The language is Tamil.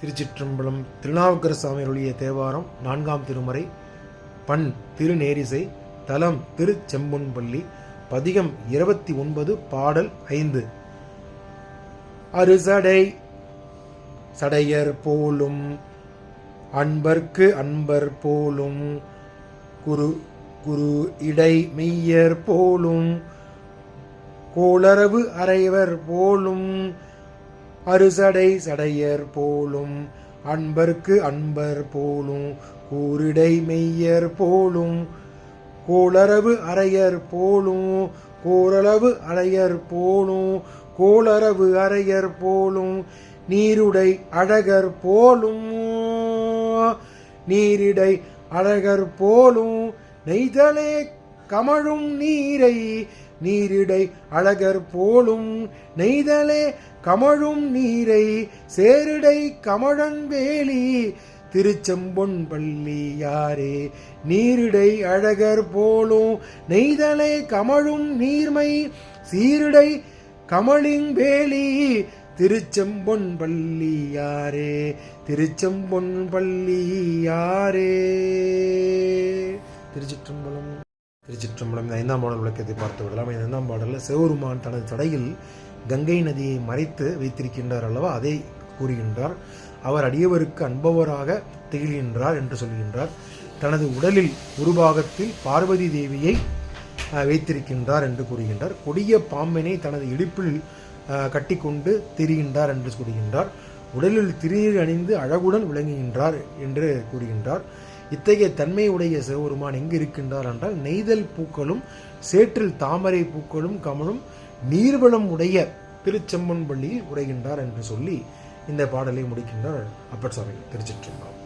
திருச்சிற்றம்பலம். திருநாவுக்கர சுவாமி அருளிய தேவாரம் 4ஆம் திருமுறை. பண் திருநேரிசை. தலம் திருச்செம்பொன்பள்ளி. பதிகம் 29. பாடல் 5. அறுசடை சடையர் போலும் அன்பர்க்கு அன்பர் போலும் குரு குரு இடை மெய்யர் போலும் கோளரவு அறைவர் போலும் அறுசடை சடையர் போலும் அன்பர்க்கு அன்பர் போலும் கூரிடை மெய்யர் போலும் கோளரவு அறையர் போலும் கோரளவு அறையர் போலும் கோளரவு அறையர் போலும் நீருடை அழகர் போலும் நீரிடை அழகர் போலும் நெய்தலே கமழும் நீரை நீரிடை அழகர் போலும் நெய்தலே கமழும் நீரை சேரிடை கமழன்வேலி திருச்செம்பொன்பள்ளி யாரே நீரிடை அழகர் போலும் நெய்தலே கமழும் நீர்மை சீரிடை கமழின்வேலி திருச்செம்பொன்பள்ளி யாரே திருச்செம்பொன்பள்ளி யாரே. திருச்சிற்றம்பலம். திருச்சிற்றம்பலம். 5ஆம் பாடல் விளக்கத்தை பார்த்து விடலாம். 5ஆம் பாடலில் சிவபெருமான் தனது தடையில் கங்கை நதியை மறைத்து வைத்திருக்கின்றார் அல்லவா, அதை கூறுகின்றார். அவர் அடியவருக்கு அன்பவராக திகழ்கின்றார் என்று சொல்கின்றார். தனது உடலில் உருபாகத்தில் பார்வதி தேவியை வைத்திருக்கின்றார் என்று கூறுகின்றார். கொடிய பாம்பினை தனது இடுப்பில் கட்டிக்கொண்டு திரிகின்றார் என்று கூறுகின்றார். உடலில் திருநீர் அணிந்து அழகுடன் விளங்குகின்றார் என்று கூறுகின்றார். இத்தகைய தன்மை உடைய சிவபெருமான் எங்கு இருக்கின்றார் என்றால், நெய்தல் பூக்களும் சேற்றில் தாமரை பூக்களும் கமழும் நீர்வளம் உடைய திருச்செம்பொன்பள்ளியில் உரைகின்றார் என்று சொல்லி இந்த பாடலை முடிக்கின்றார் அப்பர் சுவாமி. திருச்சிற்றம்பலம்.